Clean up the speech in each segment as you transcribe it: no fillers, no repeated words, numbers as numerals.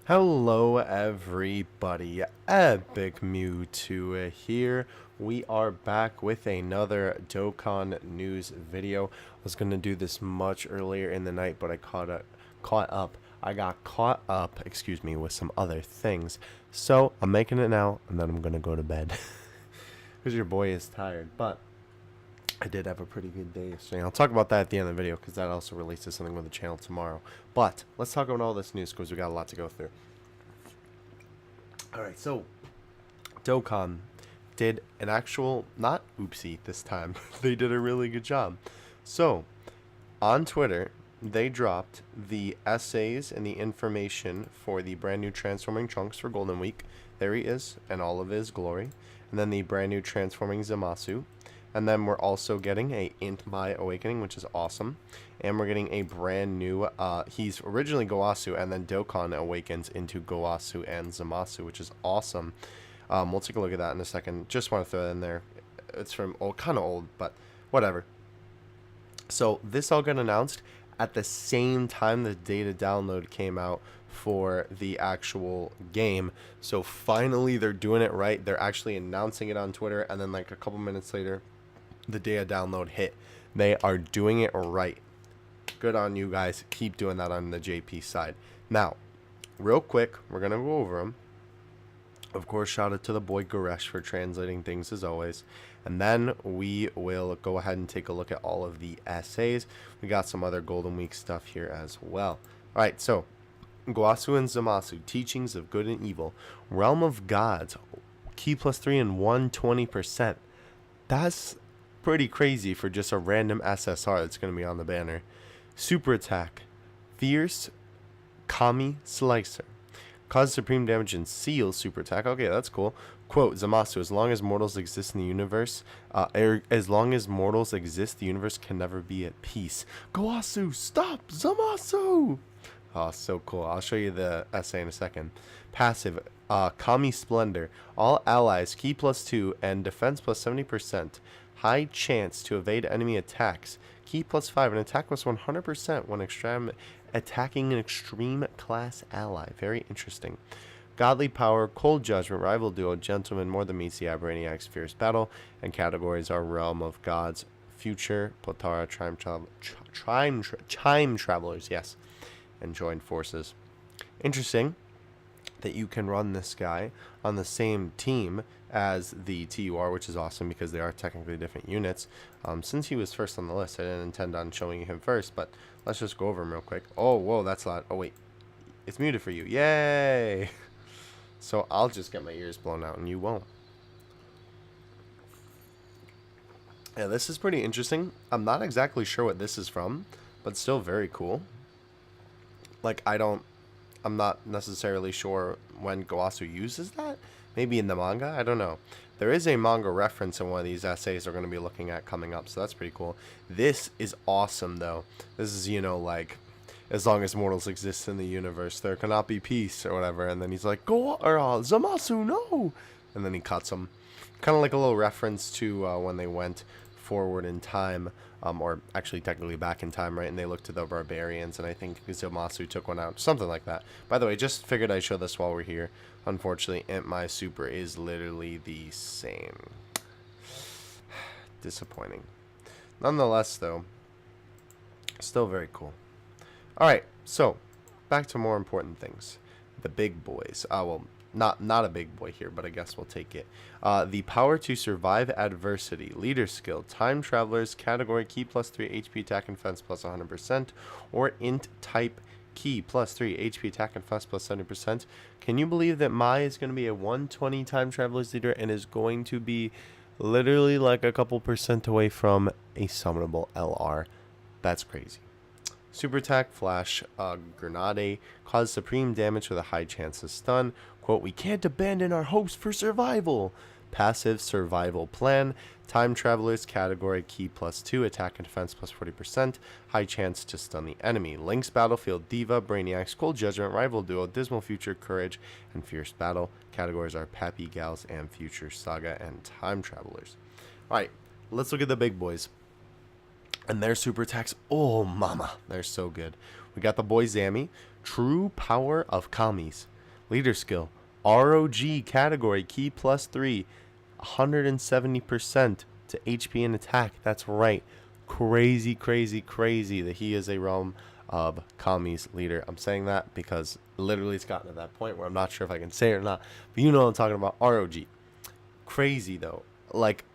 Hello everybody, Epic Mewtwo here. We are back with another Dokkan news video. I was going to do this much earlier in the night, but I got caught up, with some other things. So I'm making it now, and then I'm going to go to bed. Because your boy is tired, but I did have a pretty good day yesterday. I'll talk about that at the end of the video because that also releases something with the channel tomorrow. But let's talk about all this news because we got a lot to go through. Alright, so Dokkan did an actual, not oopsie this time, they did a really good job. So, on Twitter, they dropped the essays and the information for the brand new Transforming Trunks for Golden Week. There he is, in all of his glory. And then the brand new Transforming ZAMASU. And then we're also getting a Int My Awakening, which is awesome. And we're getting a brand new, he's originally Goasu, and then Dokkan awakens into Goasu and ZAMASU, which is awesome. We'll take a look at that in a second. Just want to throw that in there. It's from, kind of old, but whatever. So this all got announced at the same time the data download came out for the actual game. So finally they're doing it right. They're actually announcing it on Twitter, and then like a couple minutes later the data download hit. They are doing it right. Good on you guys. Keep doing that on the JP side. Now, real quick, we're going to go over them. Of course, shout out to the boy Goresh for translating things as always. And then we will go ahead and take a look at all of the essays. We got some other Golden Week stuff here as well. Alright, so Goasu and ZAMASU, Teachings of Good and Evil, Realm of Gods, Key +3 and 120%. That's pretty crazy for just a random SSR that's going to be on the banner. Super Attack, Fierce Kami Slicer, cause supreme damage and seal super attack. Okay, that's cool. Quote, ZAMASU, as long as mortals exist in the universe, as long as mortals exist, the universe can never be at peace. Goasu, stop! ZAMASU! Oh, so cool. I'll show you the essay in a second. Passive, Kami Splendor. All allies, Key +2 and defense +70%. High chance to evade enemy attacks. Key +5 and attack +100% when attacking an extreme class ally. Very interesting. Godly Power, Cold Judgment, Rival Duo, Gentleman, More Than Meets the Eye, Brainiac's Fierce Battle, and categories are Realm of Gods, Future, Potara, Chime Travelers, yes, and Joined Forces. Interesting that you can run this guy on the same team as the TUR, which is awesome because they are technically different units. Since he was first on the list, I didn't intend on showing him first, but let's just go over him real quick. Oh, whoa, that's loud. Oh, wait. It's muted for you. Yay! So I'll just get my ears blown out and you won't. Yeah, this is pretty interesting. I'm not exactly sure what this is from, but still very cool. Like, I'm not necessarily sure when Goasu uses that. Maybe in the manga? I don't know. There is a manga reference in one of these essays we're going to be looking at coming up, so that's pretty cool. This is awesome, though. This is, you know, like, as long as mortals exist in the universe, there cannot be peace, or whatever. And then he's like, ZAMASU, no! And then he cuts him. Kind of like a little reference to when they went forward in time, or actually technically back in time, right? And they looked at the barbarians, and I think ZAMASU took one out, something like that. By the way, just figured I'd show this while we're here. Unfortunately, Int My Super is literally the same. Disappointing. Nonetheless, though, still very cool. Alright, so back to more important things. The big boys. Well, not a big boy here, but I guess we'll take it. The power to survive adversity, leader skill, time travelers, category Key +3 HP attack and defense +100%, or int type Key +3 HP attack and defense +70%. Can you believe that Mai is going to be a 120 time travelers leader and is going to be literally like a couple % away from a summonable LR? That's crazy. Super attack, flash, grenade, cause supreme damage with a high chance of stun. Quote, we can't abandon our hopes for survival. Passive survival plan, time travelers, category Key +2, attack and defense +40%, high chance to stun the enemy. Link's Battlefield, Diva, Brainiac's Cold Judgment, Rival Duo, Dismal Future, Courage, and Fierce Battle. Categories are Pappy, Gals, and Future Saga, and Time Travelers. Alright, let's look at the big boys. And their super attacks, oh mama, they're so good. We got the boy Zami, True Power of Kamis. Leader skill. ROG category key plus 3. 170% to HP and attack. That's right. Crazy, crazy, crazy that he is a realm of Kami's leader. I'm saying that because literally it's gotten to that point where I'm not sure if I can say it or not. But you know what I'm talking about. ROG. Crazy though. Like,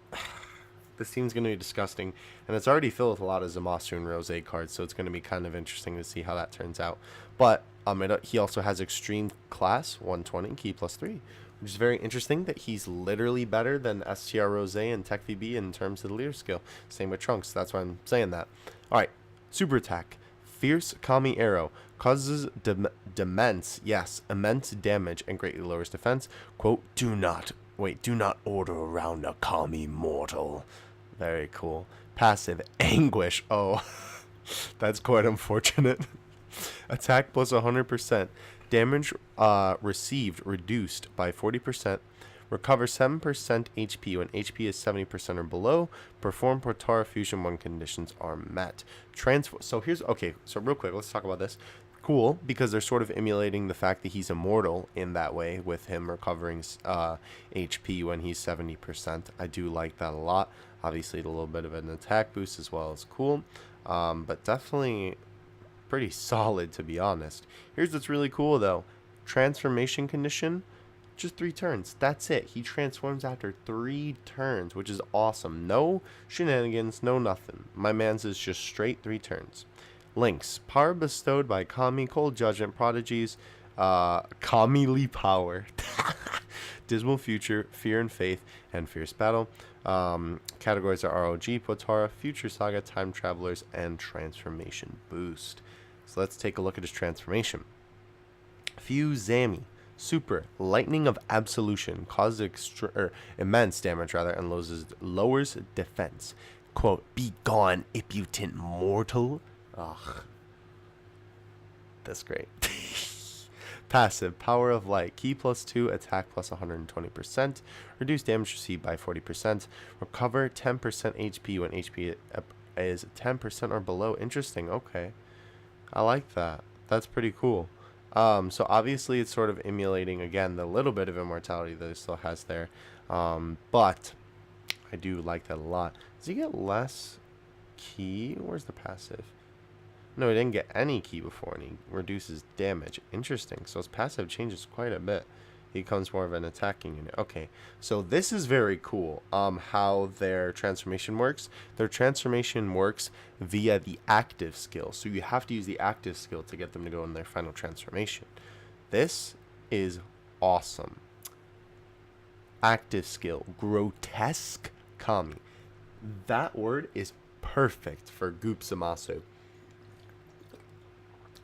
this team's going to be disgusting. And it's already filled with a lot of ZAMASU and Rose cards. So it's going to be kind of interesting to see how that turns out. But he also has Extreme Class 120 key plus 3. Which is very interesting that he's literally better than STR Rose and Tech VB in terms of the leader skill. Same with Trunks. That's why I'm saying that. Alright. Super attack. Fierce Kami Arrow. Causes immense damage and greatly lowers defense. Quote, do not order around a Kami mortal. Very cool. Passive. Anguish. Oh, that's quite unfortunate. Attack plus 100%. Damage received reduced by 40%. Recover 7% HP when HP is 70% or below. Perform Protara Fusion when conditions are met. So real quick, let's talk about this. Cool, because they're sort of emulating the fact that he's immortal in that way with him recovering HP when he's 70%. I do like that a lot. Obviously, a little bit of an attack boost as well is cool. But definitely pretty solid, to be honest. Here's what's really cool though. Transformation condition, just 3 turns. That's it. He transforms after 3 turns, which is awesome. No shenanigans, no nothing. My man's is just straight 3 turns. Links. Power bestowed by Kami, Cold Judgment, Prodigies, Kami Lee Power, Dismal Future, Fear and Faith, and Fierce Battle. Categories are ROG, Potara, Future Saga, Time Travelers, and Transformation Boost. So let's take a look at his transformation. Fuse Zami. Super. Lightning of Absolution. Causes immense damage, and lowers defense. Quote, be gone, impotent mortal. Ugh. That's great. Passive. Power of Light. Key plus 2. Attack plus 120%. Reduce damage received by 40%. Recover 10% HP when HP is 10% or below. Interesting. Okay. I like that. That's pretty cool. So obviously it's sort of emulating, again, the little bit of immortality that it still has there. But I do like that a lot. Does he get less key? Where's the passive? No, he didn't get any key before, and he reduces damage. Interesting. So his passive changes quite a bit. He becomes more of an attacking unit. Okay, so this is very cool. How their transformation works. Their transformation works via the active skill. So you have to use the active skill to get them to go in their final transformation. This is awesome. Active skill. Grotesque Kami. That word is perfect for Goop ZAMASU.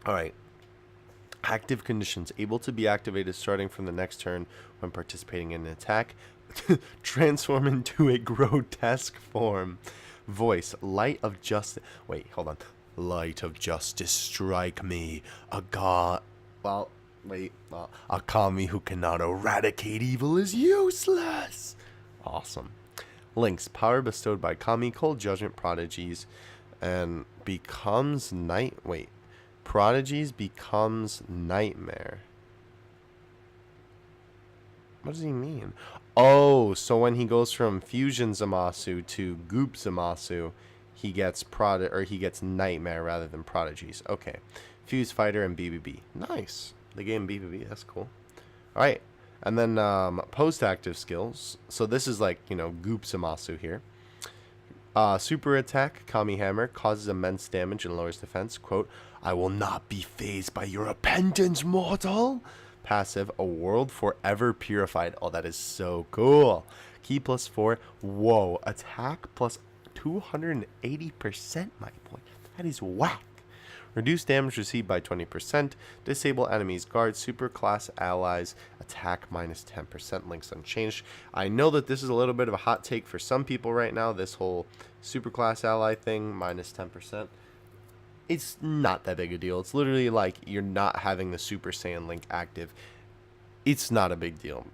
Alright. Active conditions. Able to be activated starting from the next turn when participating in an attack. Transform into a grotesque form. Voice. Light of justice. Wait, hold on. Light of justice, strike me. A god. A Kami who cannot eradicate evil is useless. Awesome. Links. Power bestowed by Kami, Cold Judgment, Prodigies, and becomes Prodigies becomes Nightmare. What does he mean? Oh, so when he goes from Fusion ZAMASU to Goop ZAMASU, he gets Nightmare rather than Prodigies. Okay. Fuse Fighter and BBB. Nice. The game BBB. That's cool. All right. And then post-active skills. So this is like, Goop ZAMASU here. Super attack, Kami Hammer, causes immense damage and lowers defense. Quote, I will not be fazed by your repentance, mortal. Passive, a world forever purified. Oh, that is so cool. Key plus 4. Whoa. Attack plus 280%, my point. That is whack. Reduce damage received by 20%. Disable enemies' guards, super class allies. Attack minus 10%. Links unchanged. I know that this is a little bit of a hot take for some people right now. This whole super class ally thing, minus 10%. It's not that big a deal. It's literally like you're not having the Super Saiyan Link active. It's not a big deal.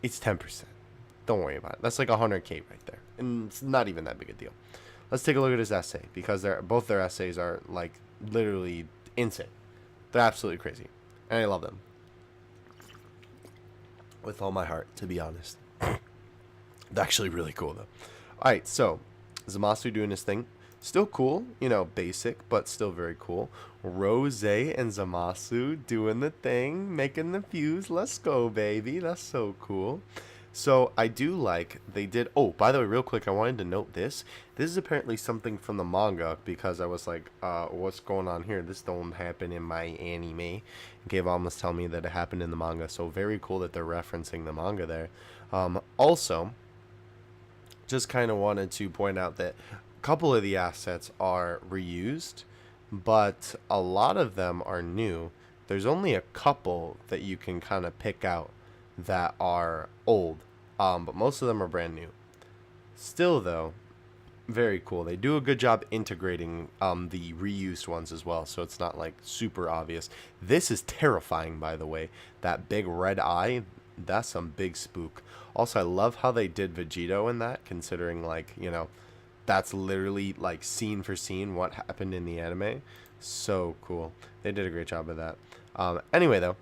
It's 10%. Don't worry about it. That's like 100k right there. And it's not even that big a deal. Let's take a look at his essay, because both their essays are like literally insane. They're absolutely crazy. And I love them. with all my heart, to be honest. Actually really cool though. Alright, so Zamasu doing his thing. Still cool, you know, basic, but still very cool. Rose and Zamasu doing the thing, making the fuse. Let's go, baby. That's so cool. So I do like they did. Oh, by the way, real quick, I wanted to note this. This is apparently something from the manga because I was like, what's going on here? This don't happen in my anime. Gavon was telling me that it happened in the manga. So very cool that they're referencing the manga there. Also, just kind of wanted to point out that a couple of the assets are reused, but a lot of them are new. There's only a couple that you can kind of pick out that are old, but most of them are brand new. Still, though, very cool. They do a good job integrating the reused ones as well, so it's not like super obvious. This is terrifying, by the way. That big red eye, that's some big spook. Also, I love how they did Vegito in that, considering, like, you know, that's literally like scene for scene what happened in the anime. So cool. They did a great job of that. Anyway, though,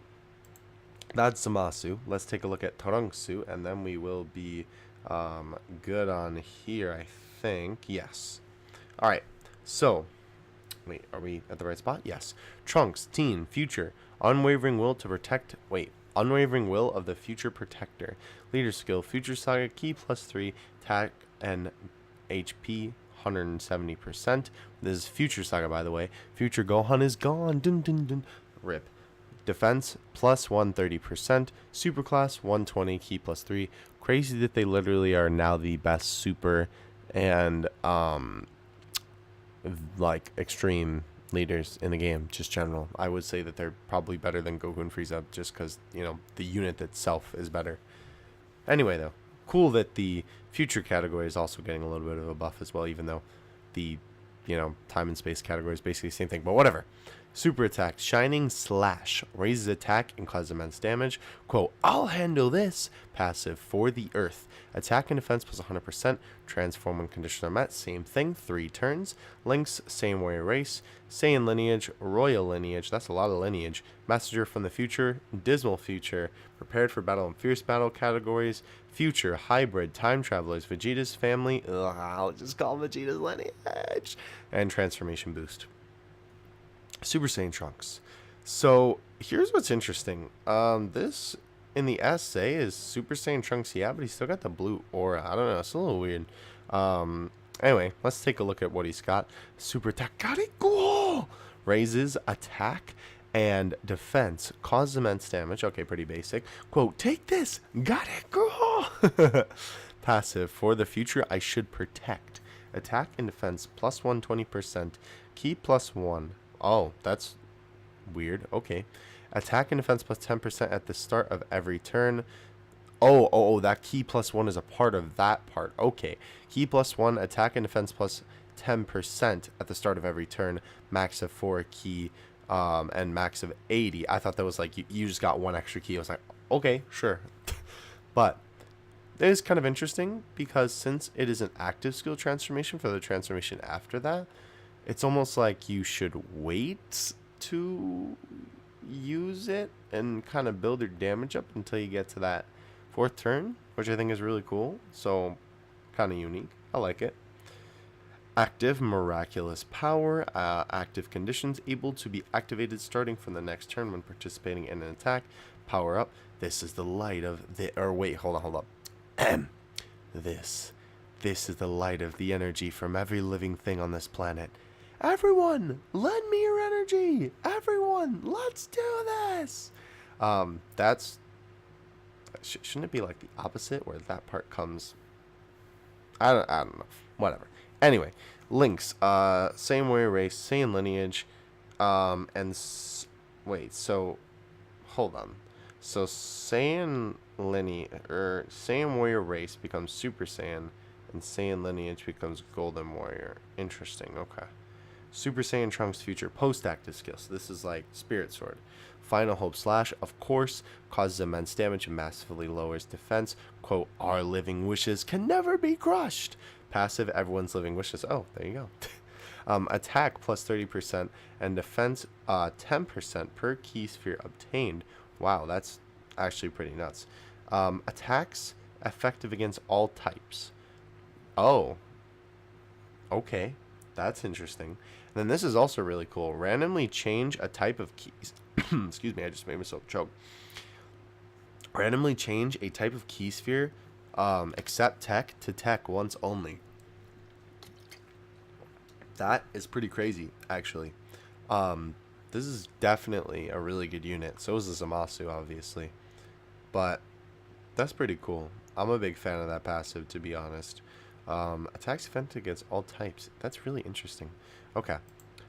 that's Zamasu. Let's take a look at TRUNKS, and then we will be good on here, I think. Yes. All right. So, wait, are we at the right spot? Yes. Trunks, teen, future, unwavering will to protect. Wait, unwavering will of the future protector. Leader skill, future saga, key +3, attack and HP 170%. This is future saga, by the way. Future Gohan is gone. Dun dun dun. Rip. Defense plus 130%, superclass 120, key +3. Crazy that they literally are now the best super and like extreme leaders in the game, just general. I would say that they're probably better than Goku and Frieza just because, you know, the unit itself is better. Anyway, though, cool that the future category is also getting a little bit of a buff as well, even though the, you know, time and space category is basically the same thing, but whatever. Super attack, Shining Slash, raises attack and causes immense damage. Quote, I'll handle this. Passive for the earth. Attack and defense plus 100%. Transform when conditions are met. Same thing, 3 turns. Links, same warrior race. Saiyan lineage, royal lineage. That's a lot of lineage. Messenger from the future, dismal future. Prepared for battle and fierce battle categories. Future, hybrid, time travelers, Vegeta's family. Ugh, I'll just call Vegeta's lineage. And transformation boost. Super Saiyan Trunks. So here's what's interesting. This in the essay is Super Saiyan Trunks, yeah, but he's still got the blue aura. I don't know, it's a little weird. Anyway, let's take a look at what he's got. Super attack, got it, cool. Raises attack and defense, causes immense damage. Okay, pretty basic. Quote, take this, got it, cool. Passive, for the future I should protect. Attack and defense plus 120%, key +1. Oh, that's weird. Okay. Attack and defense plus 10% at the start of every turn. Oh, that key +1 is a part of that part. Okay. Key +1, attack and defense plus 10% at the start of every turn. Max of 4 key, and max of 80. I thought that was like, you just got 1 extra key. I was like, okay, sure. But it is kind of interesting because since it is an active skill transformation for the transformation after that, it's almost like you should wait to use it and kind of build your damage up until you get to that 4th turn, which I think is really cool. So, kind of unique. I like it. Active miraculous power. Active conditions able to be activated starting from the next turn when participating in an attack. Power up. This is the light of the... Or wait, hold up. This is the light of the energy from every living thing on this planet. Everyone, lend me your energy. Everyone, let's do this. That's shouldn't it be like the opposite where that part comes? I don't know. Whatever. Anyway, links. Same warrior race, same lineage, wait. So, hold on. So Saiyan lineage or Saiyan warrior race becomes Super Saiyan, and Saiyan lineage becomes Golden Warrior. Interesting. Okay. Super Saiyan Trunks future post-active skill. So this is like Spirit Sword. Final Hope Slash, of course, causes immense damage and massively lowers defense. Quote, our living wishes can never be crushed. Passive, everyone's living wishes. Oh, there you go. Attack plus 30% and defense 10% per key sphere obtained. Wow, that's actually pretty nuts. Attacks effective against all types. Oh, okay. That's interesting. And then this is also really cool. Randomly change a type of keys. Excuse me, I just made myself choke. Randomly change a type of key sphere, except tech, to tech once only. That is pretty crazy, actually. This is definitely a really good unit. So is the ZAMASU, obviously. But that's pretty cool. I'm a big fan of that passive, to be honest. Attacks effective against all types. That's really interesting. Okay.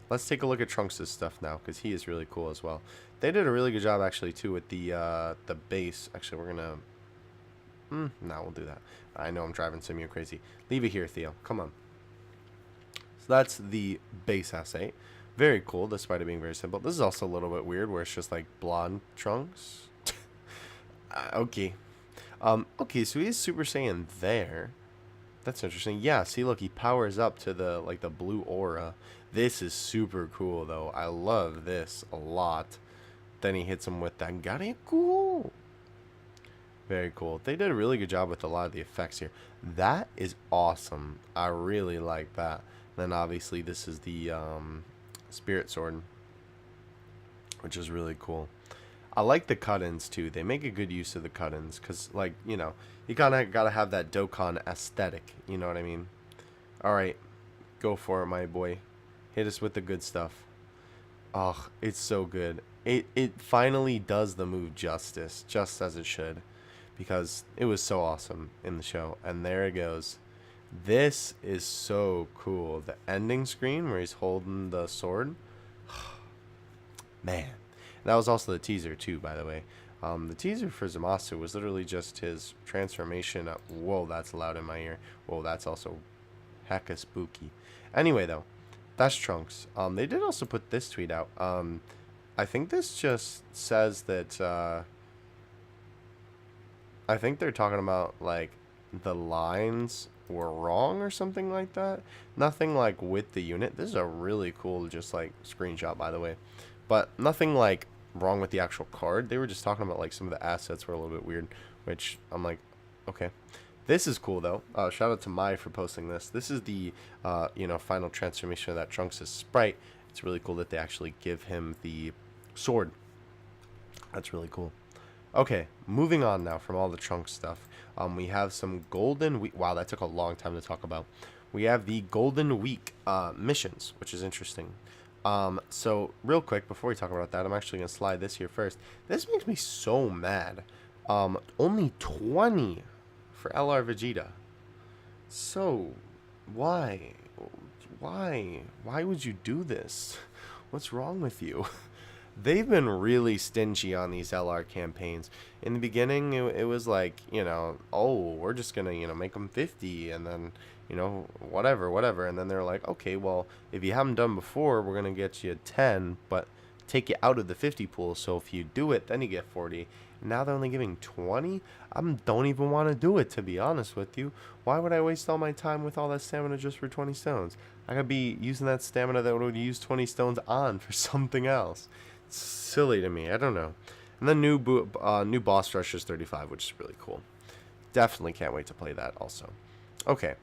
Let's take a look at Trunks' stuff now, because he is really cool as well. They did a really good job, actually, too, with the base. Actually, we're going to... no, we'll do that. I know I'm driving Simio crazy. Leave it here, Theo. Come on. So that's the base assay. Very cool, despite it being very simple. This is also a little bit weird, where it's just, like, blonde Trunks. Okay. Okay, so he is Super Saiyan there. That's interesting. Yeah, see, look, he powers up to the, like, the blue aura. This is super cool, though. I love this a lot. Then he hits him with that. Cool. Very cool. They did a really good job with a lot of the effects here. That is awesome. I really like that. Then, obviously, this is the Spirit Sword, which is really cool. I like the cut-ins, too. They make a good use of the cut-ins, because, like, you know, you kind of got to have that Dokkan aesthetic, you know what I mean? Alright, go for it, my boy. Hit us with the good stuff. Oh, it's so good. It finally does the move justice, just as it should, because it was so awesome in the show. And there it goes. This is so cool. The ending screen where he's holding the sword. Man. That was also the teaser, too, by the way. The teaser for ZAMASU was literally just his transformation. Whoa, that's loud in my ear. Whoa, that's also hecka spooky. Anyway, though, that's Trunks. They did also put this tweet out. I think this just says that... I think they're talking about, like, the lines were wrong or something like that. Nothing, like, with the unit. This is a really cool, just, like, screenshot, by the way. But nothing, like, wrong with the actual card. They were just talking about, like, some of the assets were a little bit weird, which I'm like, okay. This is cool, though. Shout out to Mai for posting this. This is the, you know, final transformation of that Trunks' sprite. It's really cool that they actually give him the sword. That's really cool. Okay, moving on now from all the Trunks stuff. We have some Golden Week. Wow, that took a long time to talk about. We have the Golden Week missions, which is interesting. So real quick, before we talk about that, I'm actually going to slide this here first. This makes me so mad. Only 20 for LR Vegeta. So, why? Why would you do this? What's wrong with you? They've been really stingy on these LR campaigns. In the beginning, it was like, you know, oh, we're just going to, you know, make them 50 and then, you know, whatever. And then they're like, okay, well, if you haven't done before, we're going to get you 10, but take you out of the 50 pool. So if you do it, then you get 40. Now they're only giving 20? I don't even want to do it, to be honest with you. Why would I waste all my time with all that stamina just for 20 stones? I could be using that stamina that would use 20 stones on for something else. It's silly to me. I don't know. And then new boss rush is 35, which is really cool. Definitely can't wait to play that also. Okay.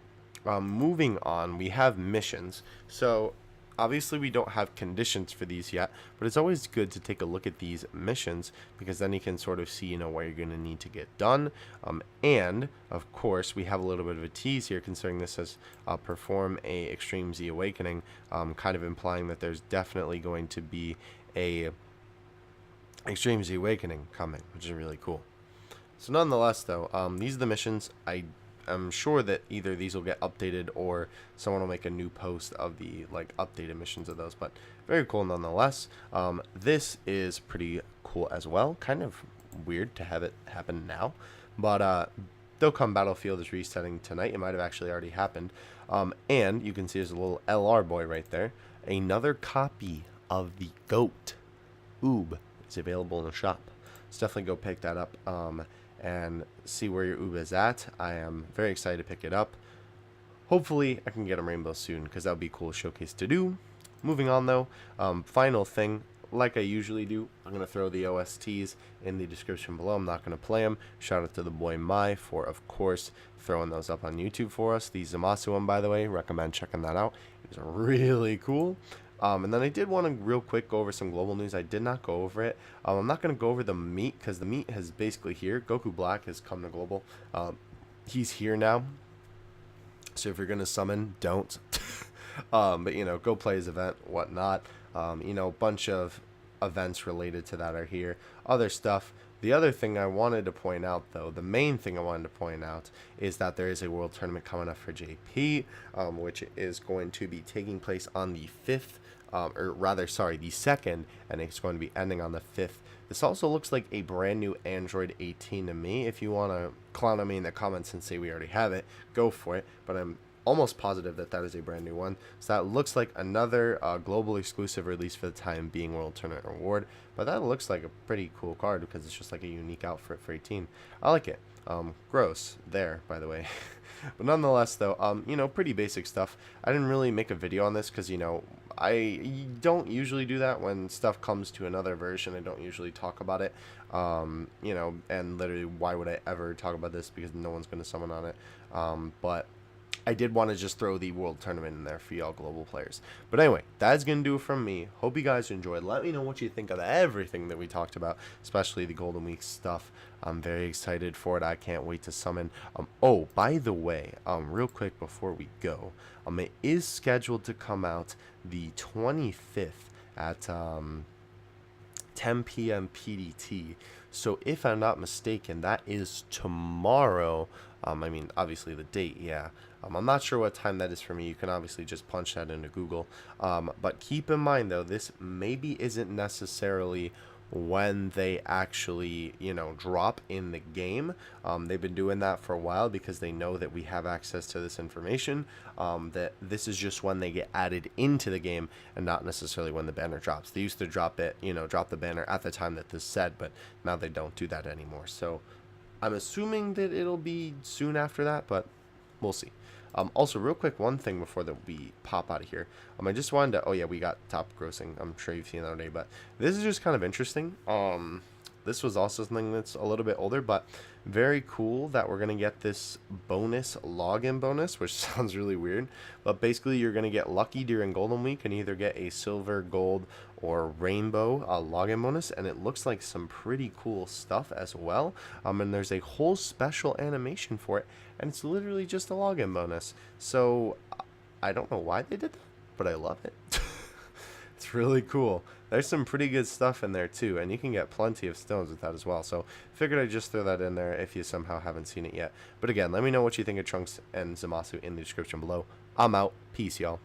Moving on, we have missions. So obviously we don't have conditions for these yet, but it's always good to take a look at these missions because then you can sort of see, you know, what you're going to need to get done. And of course we have a little bit of a tease here considering this says perform a Extreme Z Awakening, kind of implying that there's definitely going to be a Extreme Z Awakening coming, which is really cool. So nonetheless though, these are the missions. I'm sure that either these will get updated or someone will make a new post of the like updated missions of those, but very cool nonetheless. This is pretty cool as well. Kind of weird to have it happen now, but Dokkan Battlefield is resetting tonight. It might have actually already happened. And you can see there's a little LR boy right there. Another copy of the GOAT Oob is available in the shop. So definitely go pick that up. And see where your Oob is at. I am very excited to pick it up. Hopefully, I can get a rainbow soon, because that would be a cool showcase to do. Moving on, though, final thing, like I usually do, I'm going to throw the OSTs in the description below. I'm not going to play them. Shout out to the boy Mai for, of course, throwing those up on YouTube for us. The ZAMASU one, by the way, recommend checking that out. It's really cool. And then I did want to real quick go over some global news. I did not go over it. I'm not going to go over the meat because the meat has basically here. Goku Black has come to global. He's here now. So if you're going to summon, don't. But, you know, go play his event, whatnot. You know, a bunch of events related to that are here. Other stuff. The other thing I wanted to point out, though, the main thing I wanted to point out is that there is a world tournament coming up for JP, which is going to be taking place on the 5th, or rather, sorry, the 2nd, and it's going to be ending on the 5th. This also looks like a brand new Android 18 to me. If you want to clown on me in the comments and say we already have it, go for it. But I'm almost positive that that is a brand new one. So that looks like another global exclusive release for the time being World Tournament Reward. But that looks like a pretty cool card because it's just like a unique outfit for 18. I like it. Gross there, by the way. But nonetheless, though, you know, pretty basic stuff. I didn't really make a video on this because, you know, I don't usually do that when stuff comes to another version. I don't usually talk about it, you know, and literally why would I ever talk about this because no one's going to summon on it. But I did want to just throw the World Tournament in there for y'all global players. But anyway, that's going to do it from me. Hope you guys enjoyed. Let me know what you think of everything that we talked about, especially the Golden Week stuff. I'm very excited for it. I can't wait to summon. Oh, by the way, real quick before we go, it is scheduled to come out the 25th at 10 p.m. PDT. So if I'm not mistaken, that is tomorrow. I mean, obviously the date, yeah. I'm not sure what time that is for me. You can obviously just punch that into Google. But keep in mind, though, this maybe isn't necessarily when they actually, you know, drop in the game. They've been doing that for a while because they know that we have access to this information. That this is just when they get added into the game and not necessarily when the banner drops. They used to drop it, you know, drop the banner at the time that this said, but now they don't do that anymore. So I'm assuming that it'll be soon after that, but we'll see. Also, real quick, one thing before that we pop out of here. I just wanted to, oh yeah, we got top grossing. I'm sure you've seen that already, but this is just kind of interesting. This was also something that's a little bit older, but very cool that we're going to get this bonus login bonus, which sounds really weird. But basically, you're going to get lucky during Golden Week and either get a silver, gold, or rainbow login bonus. And it looks like some pretty cool stuff as well. And there's a whole special animation for it. And it's literally just a login bonus. So I don't know why they did that, but I love it. It's really cool. There's some pretty good stuff in there too, and you can get plenty of stones with that as well. So figured I'd just throw that in there if you somehow haven't seen it yet. But again, let me know what you think of Trunks and ZAMASU in the description below. I'm out. Peace, y'all.